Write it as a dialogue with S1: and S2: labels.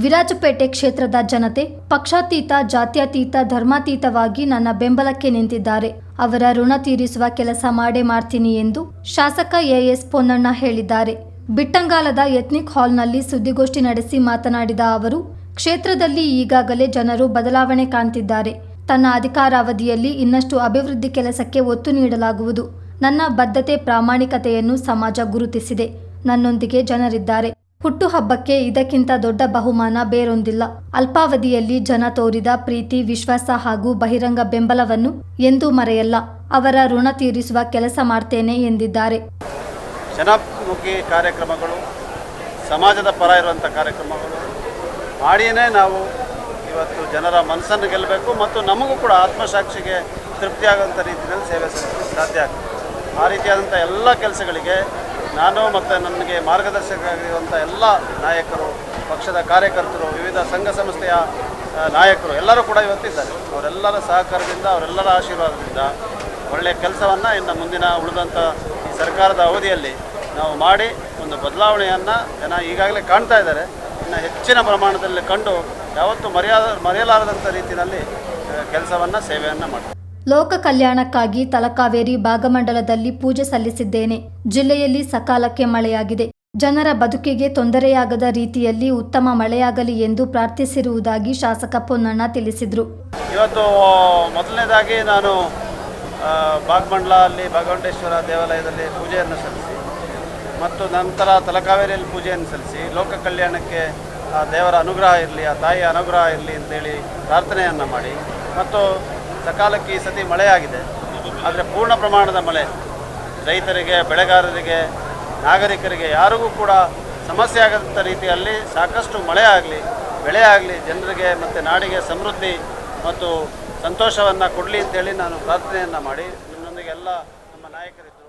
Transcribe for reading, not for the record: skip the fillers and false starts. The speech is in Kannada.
S1: ವಿರಾಜಪೇಟೆ ಕ್ಷೇತ್ರದ ಜನತೆ ಪಕ್ಷಾತೀತ, ಜಾತ್ಯತೀತ, ಧರ್ಮಾತೀತವಾಗಿ ನನ್ನ ಬೆಂಬಲಕ್ಕೆ ನಿಂತಿದ್ದಾರೆ. ಅವರ ಋಣ ತೀರಿಸುವ ಕೆಲಸ ಮಾಡೇ ಮಾಡ್ತೀನಿ ಎಂದು ಶಾಸಕ ಎಎಸ್ ಪೊನ್ನಣ್ಣ ಹೇಳಿದ್ದಾರೆ. ಬಿಟ್ಟಂಗಾಲದ ಎಥ್ನಿಕ್ ಹಾಲ್ನಲ್ಲಿ ಸುದ್ದಿಗೋಷ್ಠಿ ನಡೆಸಿ ಮಾತನಾಡಿದ ಅವರು, ಕ್ಷೇತ್ರದಲ್ಲಿ ಈಗಾಗಲೇ ಜನರು ಬದಲಾವಣೆ ಕಾಣ್ತಿದ್ದಾರೆ. ತನ್ನ ಅಧಿಕಾರಾವಧಿಯಲ್ಲಿ ಇನ್ನಷ್ಟು ಅಭಿವೃದ್ಧಿ ಕೆಲಸಕ್ಕೆ ಒತ್ತು ನೀಡಲಾಗುವುದು. ನನ್ನ ಬದ್ಧತೆ, ಪ್ರಾಮಾಣಿಕತೆಯನ್ನು ಸಮಾಜ ಗುರುತಿಸಿದೆ. ನನ್ನೊಂದಿಗೆ ಜನರಿದ್ದಾರೆ. ಹುಟ್ಟುಹಬ್ಬಕ್ಕೆ ಇದಕ್ಕಿಂತ ದೊಡ್ಡ ಬಹುಮಾನ ಬೇರೊಂದಿಲ್ಲ. ಅಲ್ಪಾವಧಿಯಲ್ಲಿ ಜನ ತೋರಿದ ಪ್ರೀತಿ, ವಿಶ್ವಾಸ ಹಾಗೂ ಬಹಿರಂಗ ಬೆಂಬಲವನ್ನು ಎಂದೂ ಮರೆಯಲ್ಲ. ಅವರ ಋಣ ತೀರಿಸುವ ಕೆಲಸ ಮಾಡ್ತೇನೆ ಎಂದಿದ್ದಾರೆ.
S2: ಜನಮುಖಿ ಕಾರ್ಯಕ್ರಮಗಳು, ಸಮಾಜದ ಪರ ಇರುವಂಥ ಕಾರ್ಯಕ್ರಮಗಳು ಮಾಡಿಯೇ ನಾವು ಇವತ್ತು ಜನರ ಮನಸ್ಸನ್ನು ಗೆಲ್ಲಬೇಕು ಮತ್ತು ನಮಗೂ ಕೂಡ ಆತ್ಮಸಾಕ್ಷಿಗೆ ತೃಪ್ತಿಯಾಗುವಂಥ ರೀತಿಯಲ್ಲಿ ಸೇವೆ ಸಲ್ಲಿಸಲಿಕ್ಕೆ ಸಾಧ್ಯ ಆಗ್ತದೆ. ಆ ರೀತಿಯಾದಂಥ ಎಲ್ಲ ಕೆಲಸಗಳಿಗೆ ನಾನು ಮತ್ತು ನನಗೆ ಮಾರ್ಗದರ್ಶಕರಾಗಿರುವಂಥ ಎಲ್ಲ ನಾಯಕರು, ಪಕ್ಷದ ಕಾರ್ಯಕರ್ತರು, ವಿವಿಧ ಸಂಘ ಸಂಸ್ಥೆಯ ನಾಯಕರು ಎಲ್ಲರೂ ಕೂಡ ಇವತ್ತಿದ್ದಾರೆ. ಅವರೆಲ್ಲರ ಸಹಕಾರದಿಂದ, ಅವರೆಲ್ಲರ ಆಶೀರ್ವಾದದಿಂದ ಒಳ್ಳೆಯ ಕೆಲಸವನ್ನು ಇನ್ನು ಮುಂದಿನ ಉಳಿದಂಥ ಈ ಸರ್ಕಾರದ ಅವಧಿಯಲ್ಲಿ ನಾವು ಮಾಡಿ ಒಂದು ಬದಲಾವಣೆಯನ್ನು ಜನ ಈಗಾಗಲೇ ಕಾಣ್ತಾ ಇದ್ದಾರೆ. ಇನ್ನು ಹೆಚ್ಚಿನ ಪ್ರಮಾಣದಲ್ಲಿ ಕಂಡು ಯಾವತ್ತೂ ಮರೆಯಲಾರದಂಥ ರೀತಿಯಲ್ಲಿ ಕೆಲಸವನ್ನು, ಸೇವೆಯನ್ನು ಮಾಡ್ತಾರೆ.
S1: ಲೋಕ ಕಲ್ಯಾಣಕ್ಕಾಗಿ ತಲಕಾವೇರಿ ಭಾಗಮಂಡಲದಲ್ಲಿ ಪೂಜೆ ಸಲ್ಲಿಸಿದ್ದೇನೆ. ಜಿಲ್ಲೆಯಲ್ಲಿ ಸಕಾಲಕ್ಕೆ ಮಳೆಯಾಗಿದೆ. ಜನರ ಬದುಕಿಗೆ ತೊಂದರೆಯಾಗದ ರೀತಿಯಲ್ಲಿ ಉತ್ತಮ ಮಳೆಯಾಗಲಿ ಎಂದು ಪ್ರಾರ್ಥಿಸಿರುವುದಾಗಿ ಶಾಸಕ ಪೊನ್ನಣ್ಣ ತಿಳಿಸಿದರು.
S2: ಇವತ್ತು ಮೊದಲನೇದಾಗಿ ನಾನು ಭಾಗಮಂಡಲ ಅಲ್ಲಿ ಭಗವಂಡೇಶ್ವರ ದೇವಾಲಯದಲ್ಲಿ ಪೂಜೆಯನ್ನು ಸಲ್ಲಿಸಿ ಮತ್ತು ನಂತರ ತಲಕಾವೇರಿಯಲ್ಲಿ ಪೂಜೆಯನ್ನು ಸಲ್ಲಿಸಿ ಲೋಕ ಕಲ್ಯಾಣಕ್ಕೆ ಆ ದೇವರ ಅನುಗ್ರಹ ಇರಲಿ, ಆ ತಾಯಿಯ ಅನುಗ್ರಹ ಇರಲಿ ಅಂತೇಳಿ ಪ್ರಾರ್ಥನೆಯನ್ನು ಮಾಡಿ ಮತ್ತು ಸಕಾಲಕ್ಕೆ ಈ ಸತಿ ಮಳೆಯಾಗಿದೆ. ಆದರೆ ಪೂರ್ಣ ಪ್ರಮಾಣದ ಮಳೆ ರೈತರಿಗೆ, ಬೆಳೆಗಾರರಿಗೆ, ನಾಗರಿಕರಿಗೆ ಯಾರಿಗೂ ಕೂಡ ಸಮಸ್ಯೆ ಆಗದಂಥ ರೀತಿಯಲ್ಲಿ ಸಾಕಷ್ಟು ಮಳೆ ಆಗಲಿ, ಬೆಳೆ ಆಗಲಿ, ಜನರಿಗೆ ಮತ್ತು ನಾಡಿಗೆ ಸಮೃದ್ಧಿ ಮತ್ತು ಸಂತೋಷವನ್ನು ಕೊಡಲಿ ಅಂತೇಳಿ ನಾನು ಪ್ರಾರ್ಥನೆಯನ್ನು ಮಾಡಿ ನನ್ನೊಂದಿಗೆ ಎಲ್ಲ ನಮ್ಮ ನಾಯಕರಿದ್ದರು.